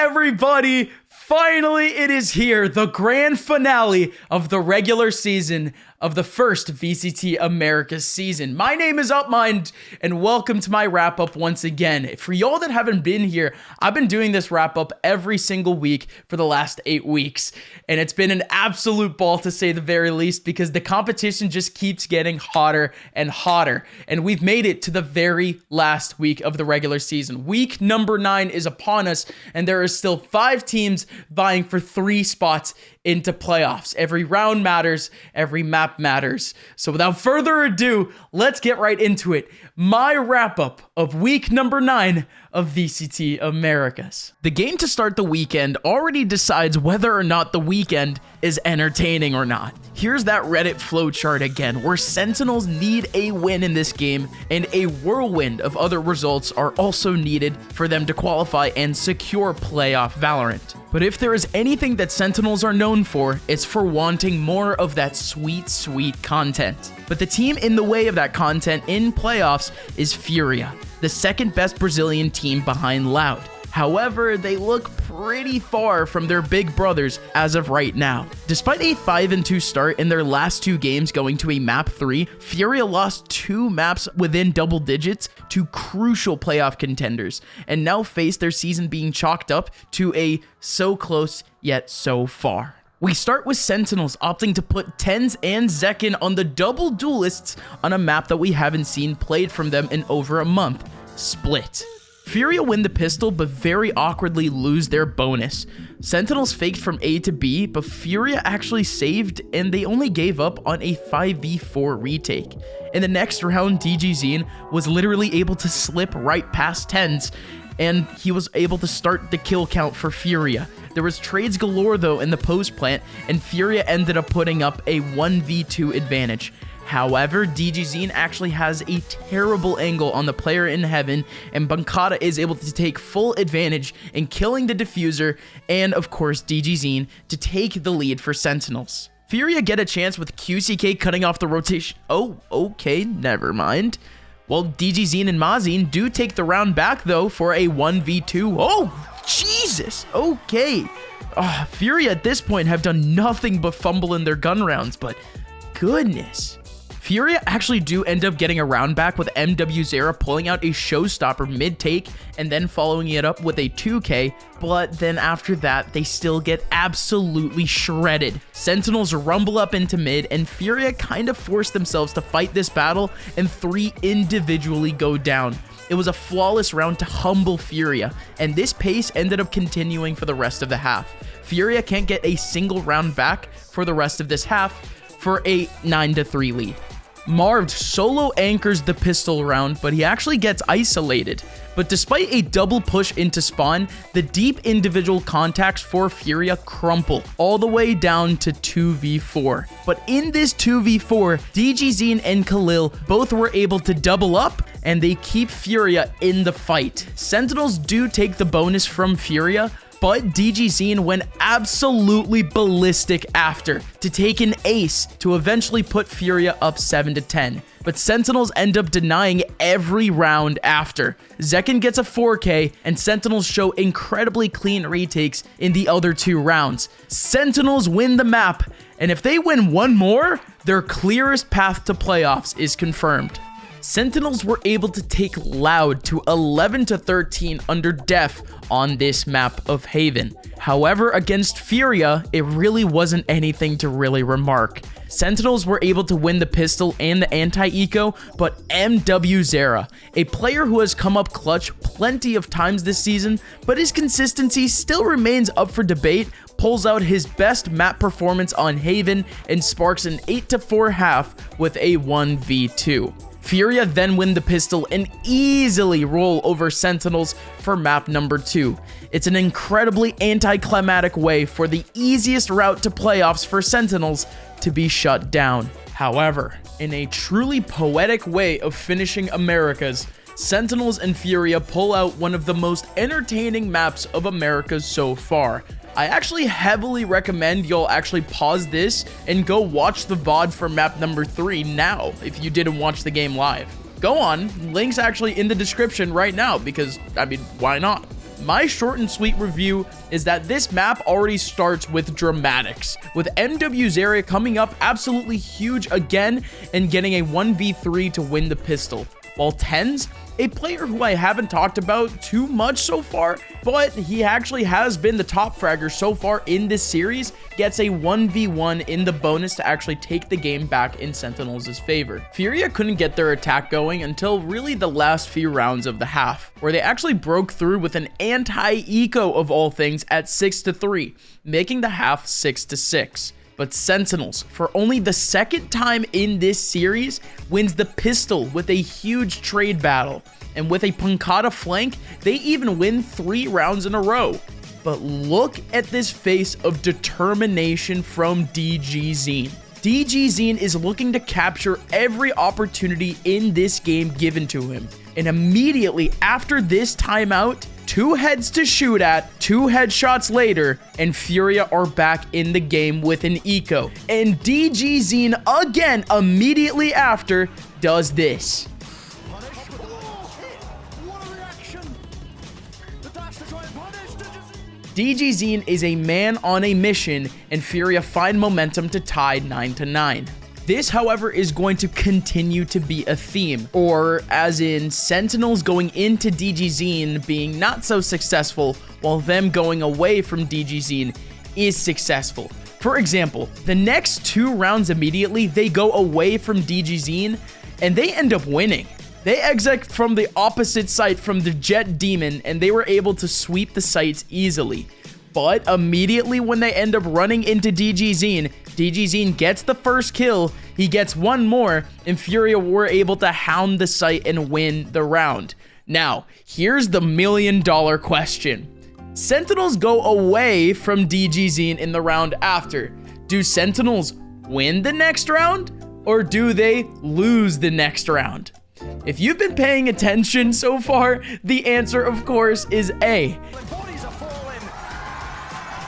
everybody? Finally, it is here, the grand finale of the regular season of the first VCT Americas season. My name is Upmind, and welcome to my wrap-up once again. For y'all that haven't been here, I've been doing this wrap-up every single week for the last 8 weeks, and it's been an absolute ball to say the very least, because the competition just keeps getting hotter and hotter, and we've made it to the very last week of the regular season. Week number 9 is upon us, and there are still 5 teams vying for 3 spots into playoffs. Every round matters, every map matters. So without further ado, let's get right into it. My wrap-up of week number 9 of VCT Americas. The game to start the weekend already decides whether or not the weekend is entertaining or not. Here's that Reddit flowchart again, where Sentinels need a win in this game, and a whirlwind of other results are also needed for them to qualify and secure playoff Valorant. But if there is anything that Sentinels are known for, it's for wanting more of that sweet, sweet content. But the team in the way of that content in playoffs is Furia, the second best Brazilian team behind Loud. However, they look pretty far from their big brothers as of right now. Despite a 5-2 start in their last 2 games going to a map 3, Furia lost 2 maps within double digits to crucial playoff contenders, and now face their season being chalked up to a so close yet so far. We start with Sentinels opting to put TenZ and Zekin on the double duelists on a map that we haven't seen played from them in over a month, Split. Furia win the pistol, but very awkwardly lose their bonus. Sentinels faked from A to B, but Furia actually saved, and they only gave up on a 5v4 retake. In the next round, DGZine was literally able to slip right past TenZ, and he was able to start the kill count for Furia. There was trades galore though in the post plant, and Furia ended up putting up a 1v2 advantage. However, DGZine actually has a terrible angle on the player in heaven, and Bancada is able to take full advantage in killing the diffuser, and of course DGZine to take the lead for Sentinels. Furia get a chance with QCK cutting off the rotation. Oh, okay, never mind. Well, DGZine and Mazine do take the round back though for a 1v2. Oh, Jesus, okay. Furia at this point have done nothing but fumble in their gun rounds, but goodness. Furia actually do end up getting a round back with MW0 pulling out a showstopper mid-take and then following it up with a 2K, but then after that, they still get absolutely shredded. Sentinels rumble up into mid, and Furia kind of force themselves to fight this battle, and 3 individually go down. It was a flawless round to humble Furia, and this pace ended up continuing for the rest of the half. Furia can't get a single round back for the rest of this half for a 9-3 lead. Marved solo anchors the pistol round, but he actually gets isolated. But despite a double push into spawn, the deep individual contacts for Furia crumple all the way down to 2v4. But in this 2v4, DGZine and Khalil both were able to double up, and they keep Furia in the fight. Sentinels do take the bonus from Furia, but DGZine went absolutely ballistic after to take an ace to eventually put Furia up 7-10. But Sentinels end up denying every round after. Zekin gets a 4K, and Sentinels show incredibly clean retakes in the other 2 rounds. Sentinels win the map, and if they win one more, their clearest path to playoffs is confirmed. Sentinels were able to take Loud to 11-13 under def on this map of Haven. However, against Furia, it really wasn't anything to really remark. Sentinels were able to win the pistol and the anti-eco, but MW0, a player who has come up clutch plenty of times this season, but his consistency still remains up for debate, pulls out his best map performance on Haven and sparks an 8-4 half with a 1v2. Furia then win the pistol and easily roll over Sentinels for map number 2. It's an incredibly anticlimactic way for the easiest route to playoffs for Sentinels to be shut down. However, in a truly poetic way of finishing Americas, Sentinels and Furia pull out one of the most entertaining maps of Americas so far. I actually heavily recommend y'all actually pause this and go watch the VOD for map number 3 now if you didn't watch the game live. Go on, link's actually in the description right now because, I mean, why not? My short and sweet review is that this map already starts with dramatics, with MW Zarya coming up absolutely huge again and getting a 1v3 to win the pistol, while Tens, a player who I haven't talked about too much so far, but he actually has been the top fragger so far in this series, gets a 1v1 in the bonus to actually take the game back in Sentinels' favor. Furia couldn't get their attack going until really the last few rounds of the half, where they actually broke through with an anti-eco of all things at 6-3, making the half 6-6. But Sentinels, for only the second time in this series, wins the pistol with a huge trade battle. And with a Pancada flank, they even win 3 rounds in a row. But look at this face of determination from DGZine. DGZine is looking to capture every opportunity in this game given to him. And immediately after this timeout, 2 heads to shoot at, 2 headshots later, and Furia are back in the game with an eco. And DGZine again immediately after does this. DGZine is a man on a mission, and Furia find momentum to tie 9-9. This, however, is going to continue to be a theme, or as in Sentinels going into DGZine being not so successful, while them going away from DGZine is successful. For example, the next 2 rounds immediately, they go away from DGZine, and they end up winning. They exit from the opposite site from the Jet Demon, and they were able to sweep the sites easily. But immediately when they end up running into DGZine, DGZine gets the first kill, he gets 1 more, and Furia were able to hound the site and win the round. Now, here's the $1 million question. Sentinels go away from DGZine in the round after. Do Sentinels win the next round, or do they lose the next round? If you've been paying attention so far, the answer, of course, is A.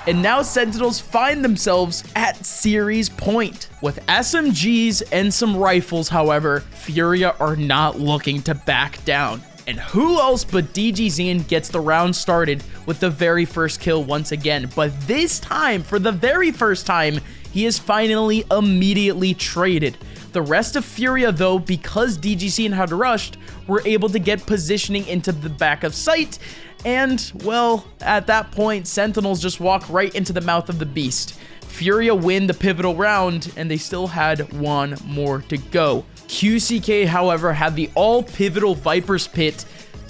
And now Sentinels find themselves at series point. With SMGs and some rifles, however, Furia are not looking to back down. And who else but DGZine gets the round started with the very first kill once again. But this time, for the very first time, he is finally immediately traded. The rest of Furia, though, because DGZine had rushed, were able to get positioning into the back of sight. And, well, at that point, Sentinels just walk right into the mouth of the beast. Furia win the pivotal round, and they still had 1 more to go. QCK, however, had the all-pivotal Viper's Pit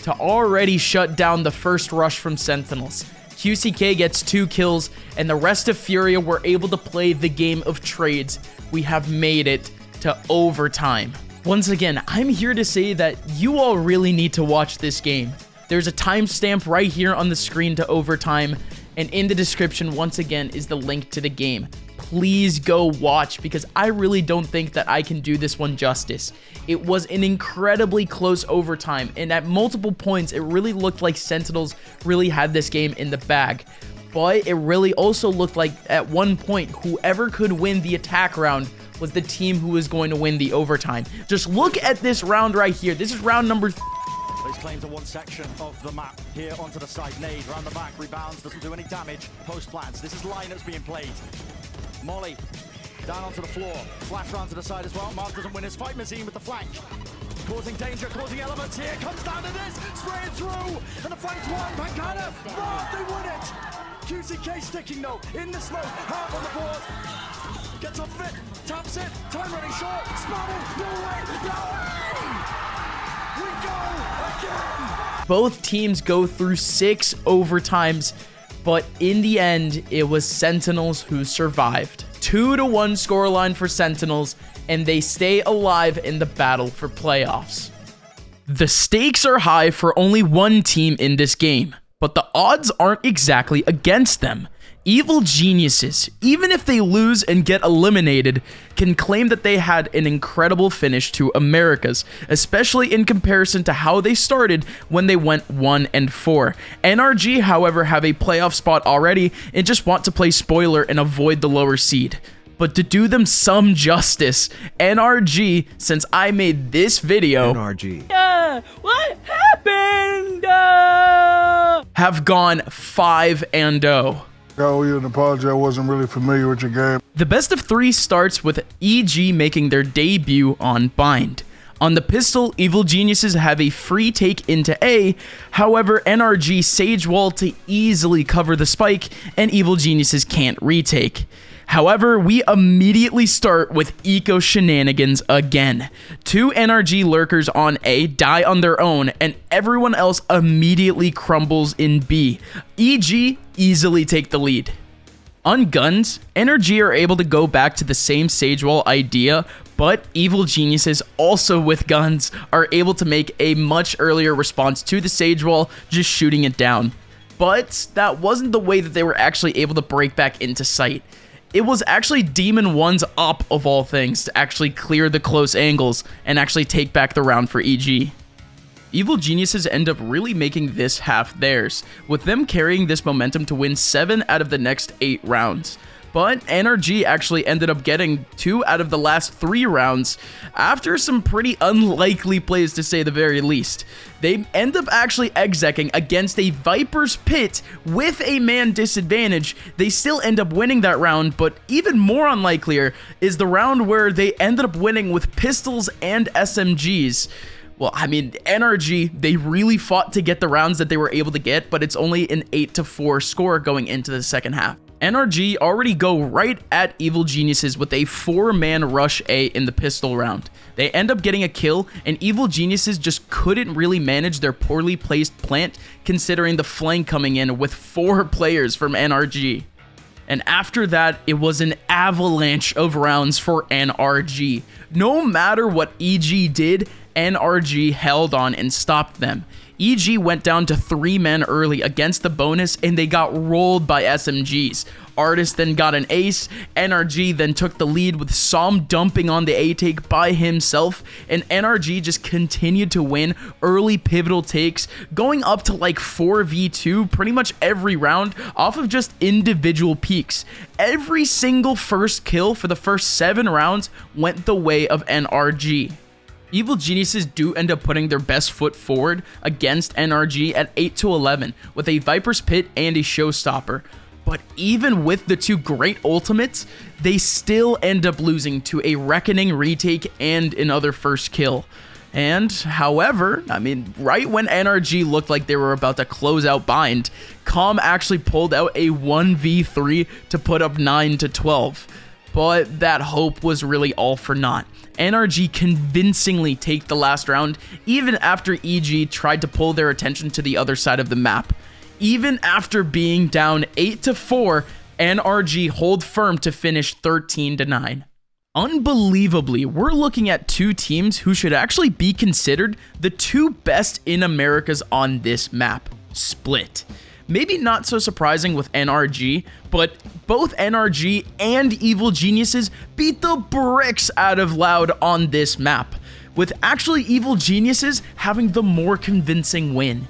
to already shut down the first rush from Sentinels. QCK gets 2 kills, and the rest of Furia were able to play the game of trades. We have made it to overtime. Once again, I'm here to say that you all really need to watch this game. There's a timestamp right here on the screen to overtime, and in the description, once again, is the link to the game. Please go watch, because I really don't think that I can do this one justice. It was an incredibly close overtime, and at multiple points, it really looked like Sentinels really had this game in the bag. But it really also looked like at one point, whoever could win the attack round was the team who was going to win the overtime. Just look at this round right here. This is round number He's claimed to one section of the map here onto the side. Nade round the back, rebounds, doesn't do any damage. Post plants. This is line that's being played. Molly down onto the floor. Flash round to the side as well. Mark doesn't win his fight. Mazine with the flank. Causing danger, causing elements here. Comes down to this. Spraying through. And the flank's won. Pancada. Mark, they win it. QCK sticking though. In the smoke. Half on the board. Gets off fit. Taps it. Time running short. Spotted. No way. No way. We go again. Both teams go through 6 overtimes, but in the end, it was Sentinels who survived. 2-1 scoreline for Sentinels, and they stay alive in the battle for playoffs. The stakes are high for only one team in this game, but the odds aren't exactly against them. Evil geniuses, even if they lose and get eliminated, can claim that they had an incredible finish to Americas, especially in comparison to how they started when they went 1-4. NRG, however, have a playoff spot already and just want to play spoiler and avoid the lower seed. But to do them some justice, NRG, since I made this video... NRG. What happened? have gone 5-0. I owe you an apology. I wasn't really familiar with your game. The best of 3 starts with EG making their debut on Bind. On the pistol, Evil Geniuses have a free take into A, however, NRG Sage Wall to easily cover the spike, and Evil Geniuses can't retake. However, we immediately start with eco shenanigans again. 2 NRG lurkers on A die on their own, and everyone else immediately crumbles in B. EG easily take the lead. On guns, NRG are able to go back to the same Sage Wall idea, but Evil Geniuses, also with guns, are able to make a much earlier response to the Sage Wall, just shooting it down. But that wasn't the way that they were actually able to break back into sight. It was actually Demon 1's op, of all things, to actually clear the close angles and actually take back the round for EG. Evil Geniuses end up really making this half theirs, with them carrying this momentum to win 7 out of the next 8 rounds. But NRG actually ended up getting 2 out of the last 3 rounds after some pretty unlikely plays, to say the very least. They end up actually execing against a Viper's Pit with a man disadvantage. They still end up winning that round, but even more unlikelier is the round where they ended up winning with pistols and SMGs. Well, I mean, NRG, they really fought to get the rounds that they were able to get, but it's only an 8-4 score going into the second half. NRG already go right at Evil Geniuses with a 4-man rush A in the pistol round. They end up getting a kill, and Evil Geniuses just couldn't really manage their poorly placed plant, considering the flank coming in with 4 players from NRG. And after that, it was an avalanche of rounds for NRG. No matter what EG did, NRG held on and stopped them. EG went down to 3 men early against the bonus, and they got rolled by SMGs. Artis then got an ace, NRG then took the lead with Som dumping on the A-take by himself, and NRG just continued to win early pivotal takes, going up to like 4v2 pretty much every round off of just individual peaks. Every single first kill for the first 7 rounds went the way of NRG. Evil Geniuses do end up putting their best foot forward against NRG at 8-11 with a Viper's Pit and a Showstopper. But even with the 2 great ultimates, they still end up losing to a Reckoning retake and another first kill. And, however, I mean, right when NRG looked like they were about to close out Bind, Calm actually pulled out a 1v3 to put up 9-12. But that hope was really all for naught. NRG convincingly take the last round, even after EG tried to pull their attention to the other side of the map. Even after being down 8-4, NRG hold firm to finish 13-9. Unbelievably, we're looking at 2 teams who should actually be considered the 2 best in Americas on this map. Split. Maybe not so surprising with NRG, but both NRG and Evil Geniuses beat the bricks out of Loud on this map, with actually Evil Geniuses having the more convincing win.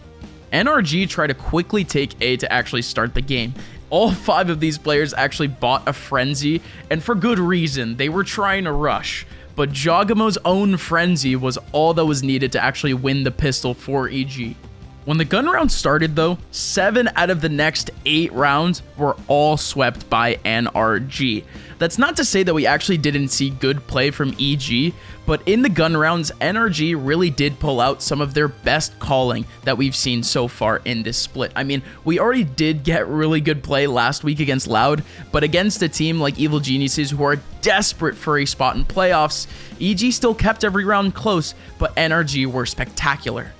NRG tried to quickly take A to actually start the game. All 5 of these players actually bought a Frenzy, and for good reason. They were trying to rush, but Jogamo's own Frenzy was all that was needed to actually win the pistol for EG. When the gun round started though, 7 out of the next 8 rounds were all swept by NRG. That's not to say that we actually didn't see good play from EG, but in the gun rounds, NRG really did pull out some of their best calling that we've seen so far in this split. I mean, we already did get really good play last week against Loud, but against a team like Evil Geniuses who are desperate for a spot in playoffs, EG still kept every round close, but NRG were spectacular.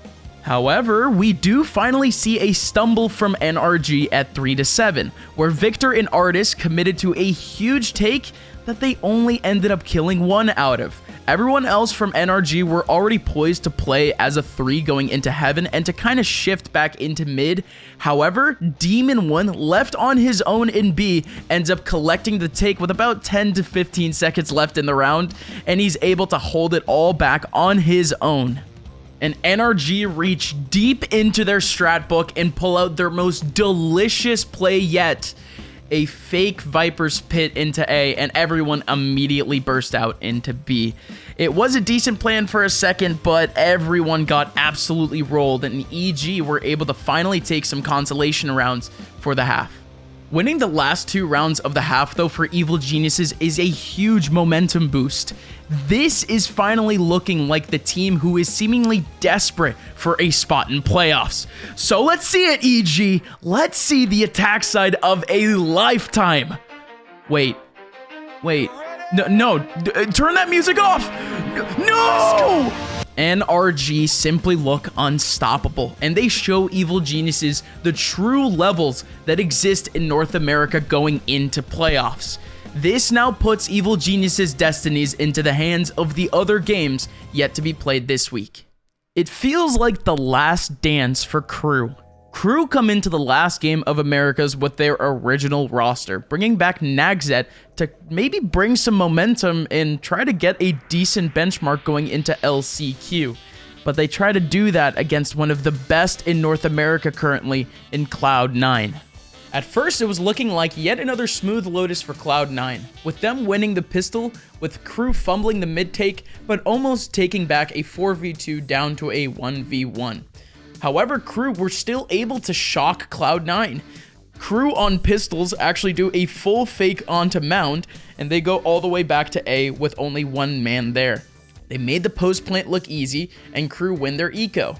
However, we do finally see a stumble from NRG at 3-7, where Victor and Artis committed to a huge take that they only ended up killing 1 out of. Everyone else from NRG were already poised to play as a 3 going into heaven and to kind of shift back into mid. However, Demon 1 left on his own in B ends up collecting the take with about 10 to 15 seconds left in the round, and he's able to hold it all back on his own. And NRG reach deep into their strat book and pull out their most delicious play yet. a fake Viper's Pit into A, and everyone immediately burst out into B. It was a decent plan for a second, but everyone got absolutely rolled, and EG were able to finally take some consolation rounds for the half. Winning the last 2 rounds of the half, though, for Evil Geniuses is a huge momentum boost. This is finally looking like the team who is seemingly desperate for a spot in playoffs. So let's see it, EG. Let's see the attack side of a lifetime. Wait. No, turn that music off. No! NRG simply look unstoppable, and they show Evil Geniuses the true levels that exist in North America going into playoffs. This now puts Evil Geniuses' destinies into the hands of the other games yet to be played this week. It feels like the last dance for Crew. Crew come into the last game of Americas with their original roster, bringing back Nagzet to maybe bring some momentum and try to get a decent benchmark going into LCQ. But they try to do that against one of the best in North America currently in Cloud9. At first, it was looking like yet another smooth Lotus for Cloud9, with them winning the pistol, with Crew fumbling the mid-take, but almost taking back a 4v2 down to a 1v1. However, Crew were still able to shock Cloud9. Crew on pistols actually do a full fake onto Mound, and they go all the way back to A with only 1 man there. They made the post plant look easy, and Crew win their eco.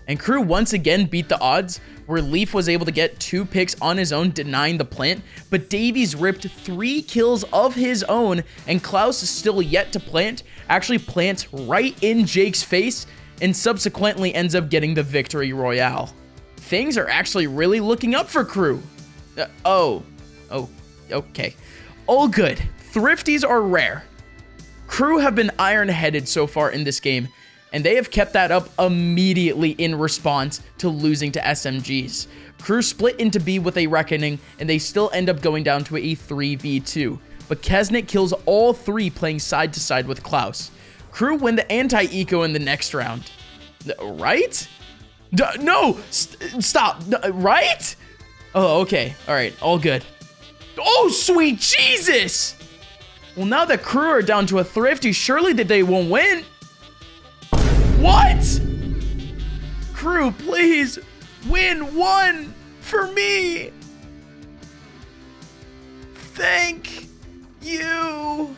And Crew once again beat the odds, where Leaf was able to get 2 picks on his own, denying the plant, but Davies ripped 3 kills of his own, and Klaus is still yet to plant, actually plants right in Jake's face, and subsequently ends up getting the victory royale. Things are actually really looking up for Crew. Okay. All good. Thrifties are rare. Crew have been iron-headed so far in this game, and they have kept that up immediately in response to losing to SMGs. Crew split into B with a Reckoning, and they still end up going down to a 3v2. But Kesnick kills all 3 playing side to side with Klaus. Crew win the anti-eco in the next round. Right? No! Stop! Right? Oh, okay. Alright, all good. Oh, sweet Jesus! Well, now that Crew are down to a Thrifty, surely that they won't win. What? Crew, please win 1 for me. Thank you.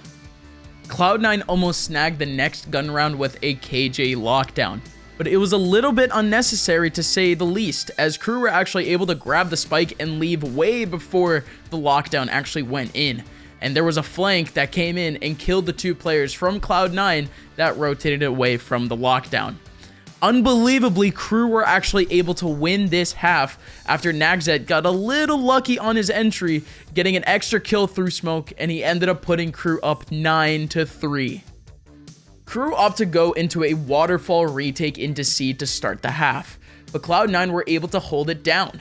Cloud9 almost snagged the next gun round with a KJ lockdown, but it was a little bit unnecessary to say the least, as Crew were actually able to grab the spike and leave way before the lockdown actually went in. And there was a flank that came in and killed the 2 players from Cloud9 that rotated away from the lockdown. Unbelievably, Crew were actually able to win this half after Nagzet got a little lucky on his entry, getting an extra kill through smoke, and he ended up putting Crew up 9-3. Crew opt to go into a waterfall retake into C to start the half, but Cloud9 were able to hold it down.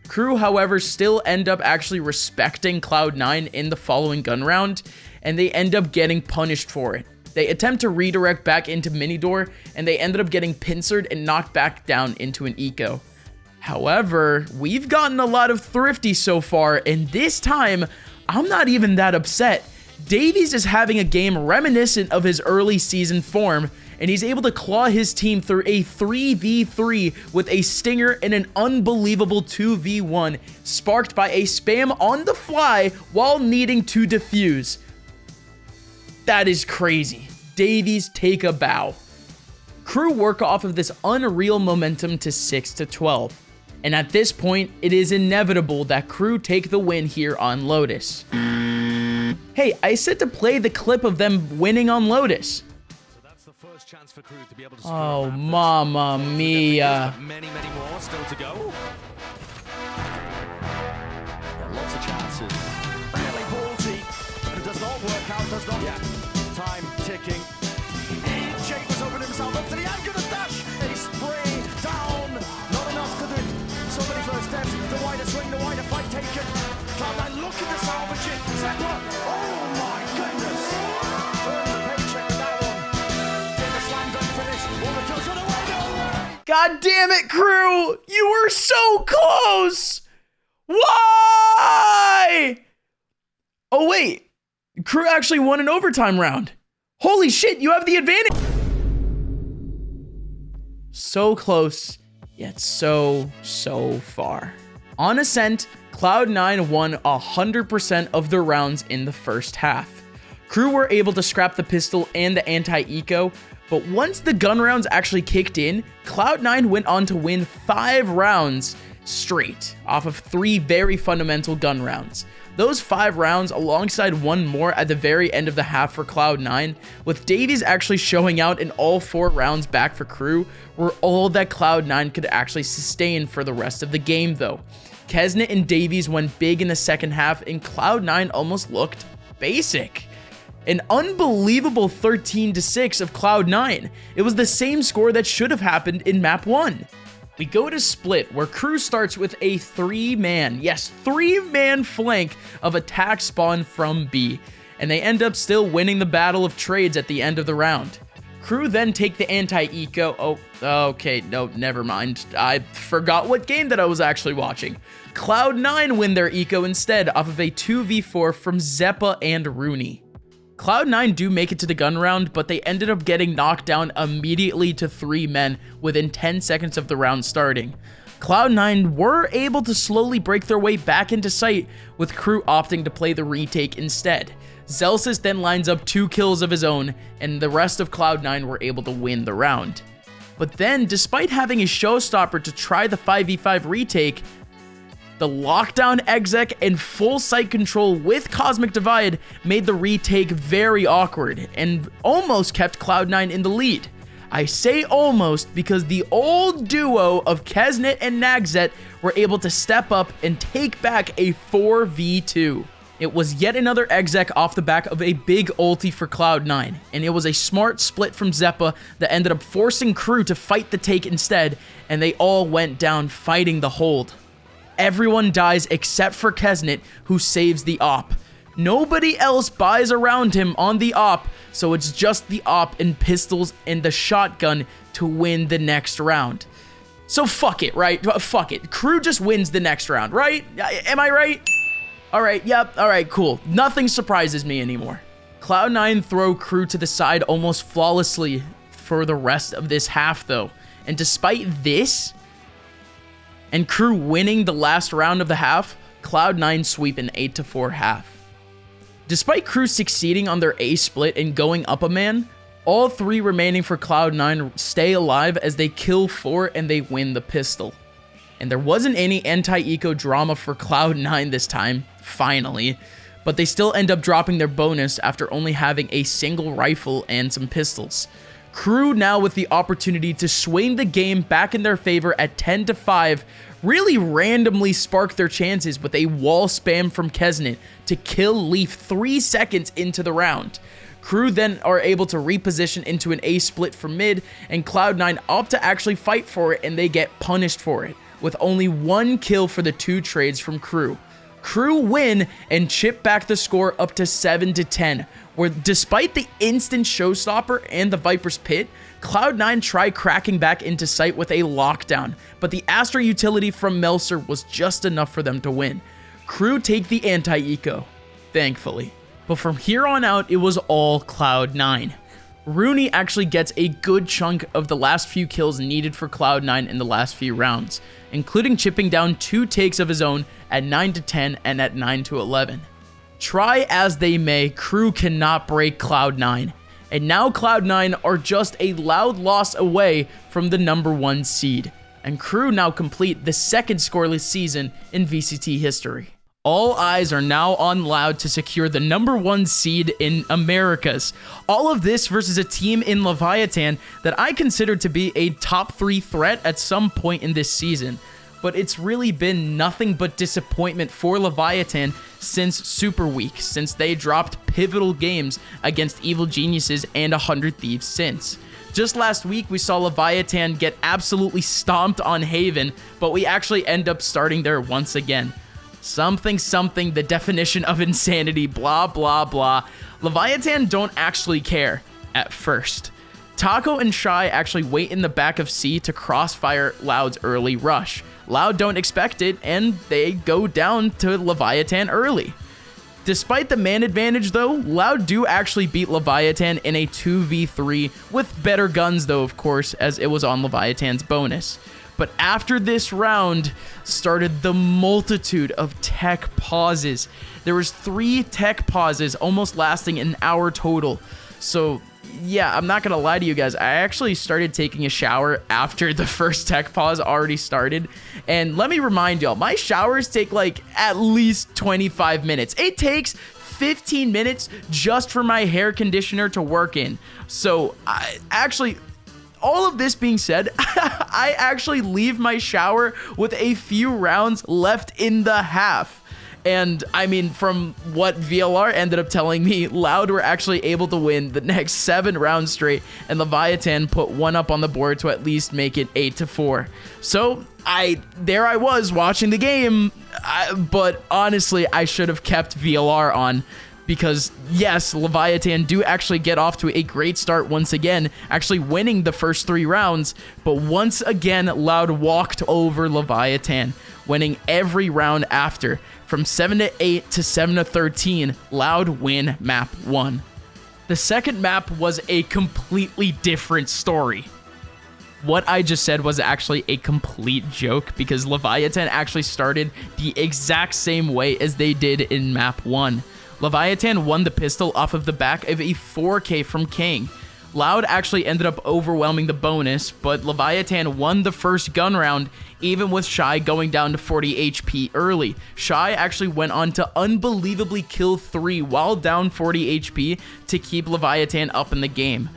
Crew, however, still end up actually respecting Cloud9 in the following gun round, and they end up getting punished for it. They attempt to redirect back into mini door, and they ended up getting pincered and knocked back down into an eco. However, we've gotten a lot of thrifty so far, and this time, I'm not even that upset. Davies is having a game reminiscent of his early season form, and he's able to claw his team through a 3v3 with a stinger and an unbelievable 2v1, sparked by a spam on the fly while needing to defuse. That is crazy. Davies, take a bow. Crew work off of this unreal momentum to 6-12. And at this point, it is inevitable that Crew take the win here on Lotus. Hey, I said to play the clip of them winning on Lotus. Oh, mamma mia. Many more still to go. Lots of chances. Really ballsy. And it does not work out, does not yet. Time ticking. Jake was opening himself up to the end. Gonna dash. A spray down. Not enough to do. So many first steps. The wider swing, the wider fight taken. Cloud9 looking to salvage it. Seppa. Oh my goodness. Earn the paycheck with that one. Get the slam dunk finish. All the kills got away. No. God damn it, Crew! You were so close! Why? Oh, wait. Crew actually won an overtime round. Holy shit, you have the advantage. So close, yet so far. On Ascent, Cloud9 won 100% of their rounds in the first half. Crew were able to scrap the pistol and the anti-eco, but once the gun rounds actually kicked in, Cloud9 went on to win 5 rounds straight off of 3 very fundamental gun rounds. Those 5 rounds, alongside one more at the very end of the half for Cloud9, with Davies actually showing out in all 4 rounds back for Crew, were all that Cloud9 could actually sustain for the rest of the game though. Kesnet and Davies went big in the second half, and Cloud9 almost looked basic. An unbelievable 13-6 of Cloud9. It was the same score that should have happened in map 1. We go to Split, where Crew starts with a 3-man flank of attack spawn from B, and they end up still winning the battle of trades at the end of the round. Crew then take the anti-eco. Oh, okay, no, never mind. I forgot what game that I was actually watching. Cloud9 win their eco instead off of a 2v4 from Zeppa and Rooney. Cloud9 do make it to the gun round, but they ended up getting knocked down immediately to 3 men within 10 seconds of the round starting. Cloud9 were able to slowly break their way back into sight, with Crew opting to play the retake instead. Zelsis then lines up 2 kills of his own, and the rest of Cloud9 were able to win the round. But then, despite having a showstopper to try the 5v5 retake, the lockdown exec and full sight control with Cosmic Divide made the retake very awkward and almost kept Cloud9 in the lead. I say almost because the old duo of Kesnet and Nagzet were able to step up and take back a 4v2. It was yet another exec off the back of a big ulti for Cloud9, and it was a smart split from Zeppa that ended up forcing Crew to fight the take instead, and they all went down fighting the hold. Everyone dies except for Kesnet, who saves the op. Nobody else buys around him on the op, so it's just the op and pistols and the shotgun to win the next round. So fuck it, right? Fuck it. Crew just wins the next round, right? Am I right? Alright, yep, alright, cool. Nothing surprises me anymore. Cloud9 throw Crew to the side almost flawlessly for the rest of this half though. And despite this, and Crew winning the last round of the half, Cloud9 sweep an 8-4 half. Despite Crew succeeding on their A split and going up a man, all 3 remaining for Cloud9 stay alive as they kill 4 and they win the pistol. And there wasn't any anti-eco drama for Cloud9 this time, finally, but they still end up dropping their bonus after only having a single rifle and some pistols. Crew now with the opportunity to swing the game back in their favor at 10-5, really randomly spark their chances with a wall spam from Kesnet to kill Leaf 3 seconds into the round. Crew then are able to reposition into an A split from mid, and Cloud9 opt to actually fight for it, and they get punished for it, with only 1 kill for the 2 trades from Crew. Crew win and chip back the score up to 7-10, where despite the instant showstopper and the Viper's Pit, Cloud9 try cracking back into sight with a lockdown, but the Astra utility from Melser was just enough for them to win. Crew take the anti-eco, thankfully. But from here on out, it was all Cloud9. Rooney actually gets a good chunk of the last few kills needed for Cloud9 in the last few rounds, including chipping down 2 takes of his own at 9-10 and at 9-11. Try as they may, Crew cannot break Cloud9, and now Cloud9 are just a loud loss away from the #1 seed, and Crew now complete the 2nd scoreless season in VCT history. All eyes are now on Loud to secure the #1 seed in Americas. All of this versus a team in Leviathan that I consider to be a top 3 threat at some point in this season. But it's really been nothing but disappointment for Leviathan since Super Week, since they dropped pivotal games against Evil Geniuses and 100 Thieves since. Just last week, we saw Leviathan get absolutely stomped on Haven, but we actually end up starting there once again. Something, the definition of insanity, blah, blah, blah. Leviathan don't actually care at first. Taco and Shy actually wait in the back of C to crossfire Loud's early rush. Loud don't expect it, and they go down to Leviathan early. Despite the man advantage though, Loud do actually beat Leviathan in a 2v3 with better guns though, of course, as it was on Leviathan's bonus. But after this round started the multitude of tech pauses. There was 3 tech pauses almost lasting an hour total. So yeah, I'm not gonna lie to you guys, I actually started taking a shower after the first tech pause already started. And let me remind y'all, my showers take like at least 25 minutes. It takes 15 minutes just for my hair conditioner to work in. So all of this being said, I actually leave my shower with a few rounds left in the half. And I mean, from what VLR ended up telling me, Loud were actually able to win the next 7 rounds straight, and Leviathan put one up on the board to at least make it 8-4. So there I was watching the game, but honestly, I should have kept VLR on. Because yes, Leviathan do actually get off to a great start once again, actually winning the first 3 rounds, but once again, Loud walked over Leviathan, winning every round after. From 7-8 to 7-13, Loud win map 1. The second map was a completely different story. What I just said was actually a complete joke because Leviathan actually started the exact same way as they did in map 1. Leviathan won the pistol off of the back of a 4K from King. Loud actually ended up overwhelming the bonus, but Leviathan won the first gun round, even with Shy going down to 40 HP early. Shy actually went on to unbelievably kill 3 while down 40 HP to keep Leviathan up in the game.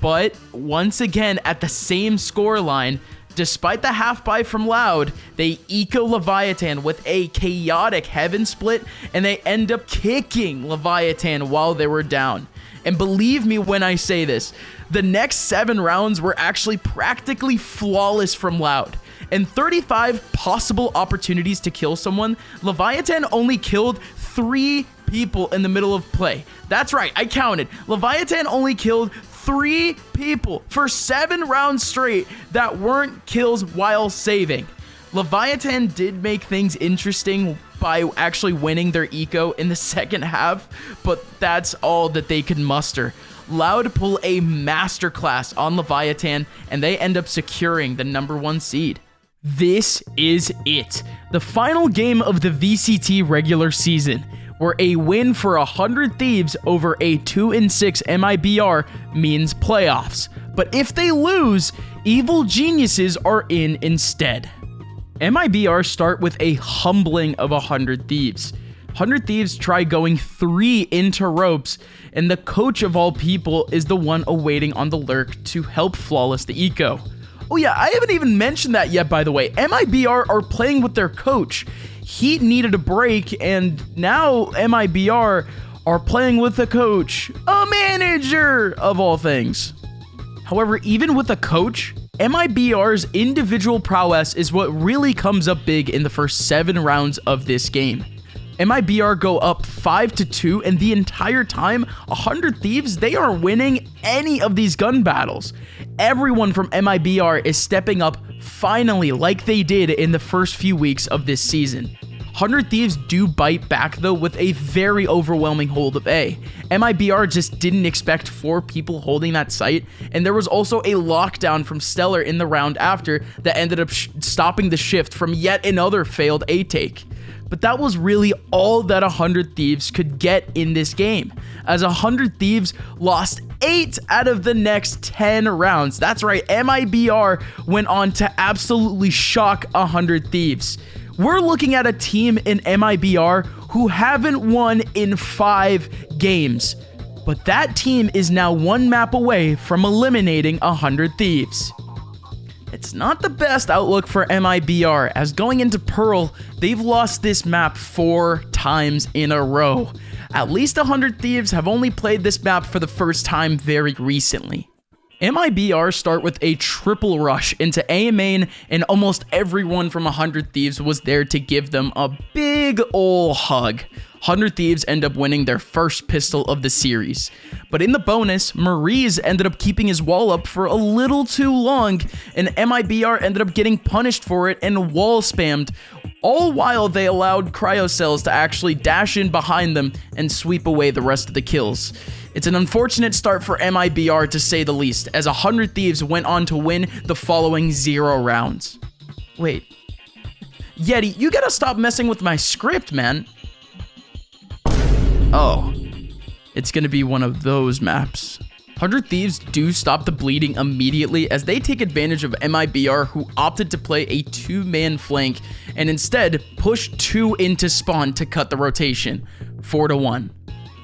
But once again, at the same scoreline, despite the half buy from Loud, they eco Leviathan with a chaotic heaven split, and they end up kicking Leviathan while they were down. And believe me when I say this, the next 7 rounds were actually practically flawless from Loud. In 35 possible opportunities to kill someone, Leviathan only killed 3 people in the middle of play. That's right, I counted. Leviathan only killed 3 people for 7 rounds straight that weren't kills while saving. Leviathan did make things interesting by actually winning their eco in the second half, but that's all that they could muster. Loud pull a masterclass on Leviathan, and they end up securing the #1 seed. This is it. The final game of the VCT regular season, where a win for 100 Thieves over a 2-6 MIBR means playoffs. But if they lose, Evil Geniuses are in instead. MIBR start with a humbling of 100 Thieves. 100 Thieves try going 3 into ropes, and the coach of all people is the one awaiting on the lurk to help flawless the eco. Oh yeah, I haven't even mentioned that yet, by the way. MIBR are playing with their coach. He needed a break, and now MIBR are playing with a coach, a manager of all things. However, even with a coach, MIBR's individual prowess is what really comes up big in the first 7 rounds of this game. MIBR go up 5-2, and the entire time, 100 Thieves, they are winning any of these gun battles. Everyone from MIBR is stepping up finally like they did in the first few weeks of this season. 100 Thieves do bite back though with a very overwhelming hold of A. MIBR just didn't expect 4 people holding that site, and there was also a lockdown from Stellar in the round after that ended up stopping the shift from yet another failed A take. But that was really all that 100 Thieves could get in this game, as 100 Thieves lost 8 out of the next 10 rounds. That's right, MIBR went on to absolutely shock 100 Thieves. We're looking at a team in MIBR who haven't won in 5 games. But that team is now 1 map away from eliminating 100 Thieves. It's not the best outlook for MIBR, as going into Pearl, they've lost this map 4 times in a row. At least 100 Thieves have only played this map for the first time very recently. MIBR start with a triple rush into A main, and almost everyone from 100 Thieves was there to give them a big ol' hug. 100 Thieves end up winning their first pistol of the series. But in the bonus, Maurice ended up keeping his wall up for a little too long, and MIBR ended up getting punished for it and wall spammed all while they allowed cryocells to actually dash in behind them and sweep away the rest of the kills. It's an unfortunate start for MIBR to say the least, as 100 Thieves went on to win the following 0 rounds. Wait. Yeti, you gotta stop messing with my script, man. Oh. It's gonna be one of those maps. 100 Thieves do stop the bleeding immediately as they take advantage of MIBR, who opted to play a 2-man flank and instead push 2 into spawn to cut the rotation, 4-1.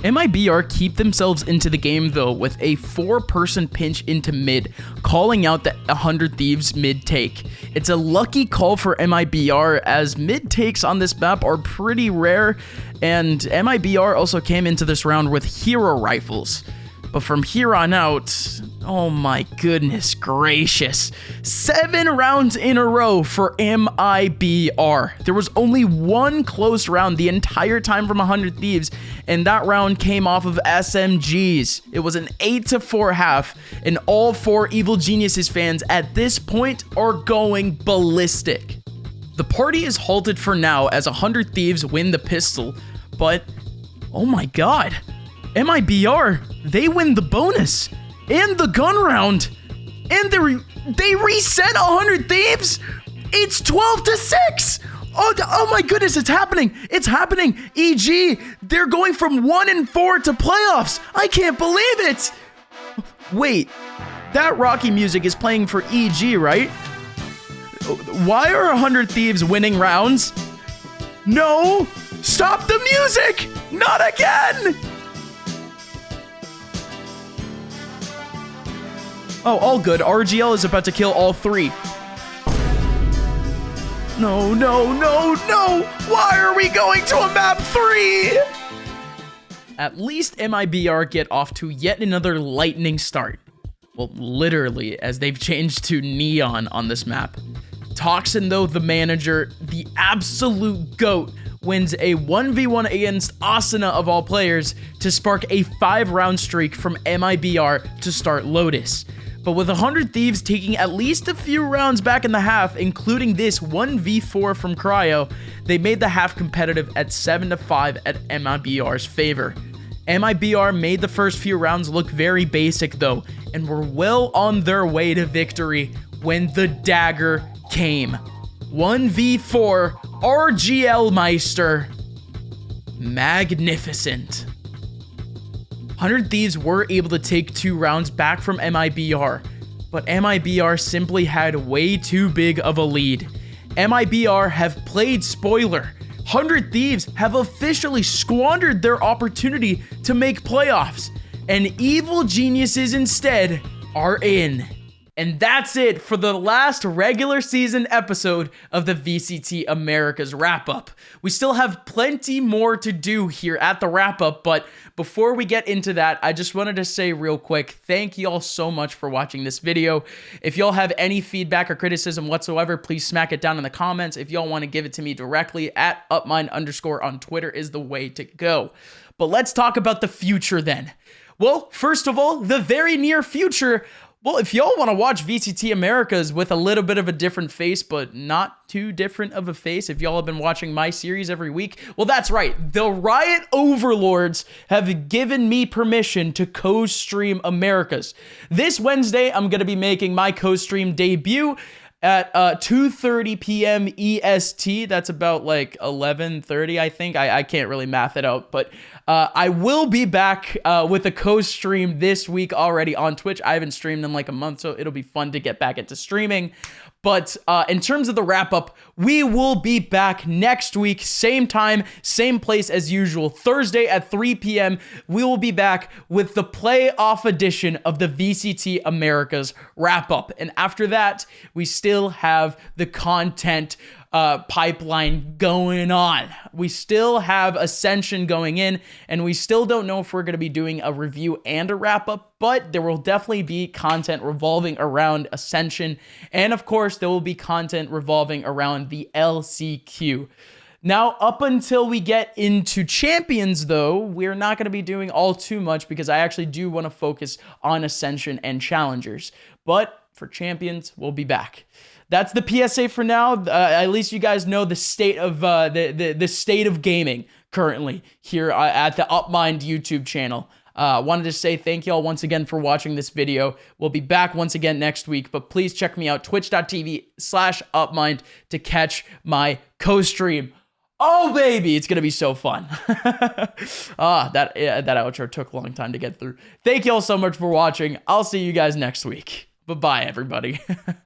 MIBR keep themselves into the game though with a 4-person pinch into mid, calling out the 100 Thieves mid take. It's a lucky call for MIBR as mid takes on this map are pretty rare, and MIBR also came into this round with hero rifles. But from here on out, oh my goodness gracious, 7 rounds in a row for MIBR. There was only one close round the entire time from 100 Thieves, and that round came off of SMGs. It was an 8-4 half, and all 4 Evil Geniuses fans at this point are going ballistic. The party is halted for now as 100 Thieves win the pistol, but oh my god. MIBR, they win the bonus and the gun round, and they reset 100 Thieves. It's 12-6. Oh my goodness, it's happening. It's happening. EG, they're going from 1-4 to playoffs. I can't believe it. Wait, that Rocky music is playing for EG, right? Why are 100 Thieves winning rounds? No, stop the music. Not again. Oh, all good. RGL is about to kill all 3. No, no, no, no! Why are we going to a map 3? At least MIBR get off to yet another lightning start. Well, literally, as they've changed to Neon on this map. Toxin, though, the manager, the absolute GOAT, wins a 1v1 against Asuna of all players to spark a 5-round streak from MIBR to start Lotus. But with 100 Thieves taking at least a few rounds back in the half, including this 1v4 from Cryo, they made the half competitive at 7-5 at MIBR's favor. MIBR made the first few rounds look very basic though, and were well on their way to victory when the dagger came. 1v4 RGL Meister. Magnificent. 100 Thieves were able to take 2 rounds back from MIBR, but MIBR simply had way too big of a lead. MIBR have played spoiler. 100 Thieves have officially squandered their opportunity to make playoffs, and Evil Geniuses instead are in. And that's it for the last regular season episode of the VCT Americas wrap-up. We still have plenty more to do here at the wrap-up, but before we get into that, I just wanted to say real quick, thank y'all so much for watching this video. If y'all have any feedback or criticism whatsoever, please smack it down in the comments. If y'all want to give it to me directly, at @upmind_ on Twitter is the way to go. But let's talk about the future then. Well, first of all, the very near future. Well, if y'all want to watch VCT Americas with a little bit of a different face, but not too different of a face, if y'all have been watching my series every week, well, that's right. The Riot Overlords have given me permission to co-stream Americas. This Wednesday, I'm going to be making my co-stream debut at 2:30 p.m. EST. That's about like 11:30, I think. I can't really math it out, but I will be back with a co-stream this week already on Twitch. I haven't streamed in like a month, so it'll be fun to get back into streaming. But in terms of the wrap-up, we will be back next week, same time, same place as usual. Thursday at 3 p.m., we will be back with the playoff edition of the VCT Americas wrap-up. And after that, we still have the content pipeline going on. We still have Ascension going in, and we still don't know if we're going to be doing a review and a wrap-up, but there will definitely be content revolving around Ascension, and of course, there will be content revolving around the LCQ. Now, up until we get into Champions, though, we're not going to be doing all too much because I actually do want to focus on Ascension and Challengers. But for Champions, we'll be back. that's the PSA for now. At least you guys know the state of the state of gaming currently here at the Upmind YouTube channel. Wanted to say thank you all once again for watching this video. We'll be back once again next week, but please check me out, twitch.tv/Upmind, to catch my co-stream. Oh, baby, it's going to be so fun. That outro took a long time to get through. Thank you all so much for watching. I'll see you guys next week. Bye-bye, everybody.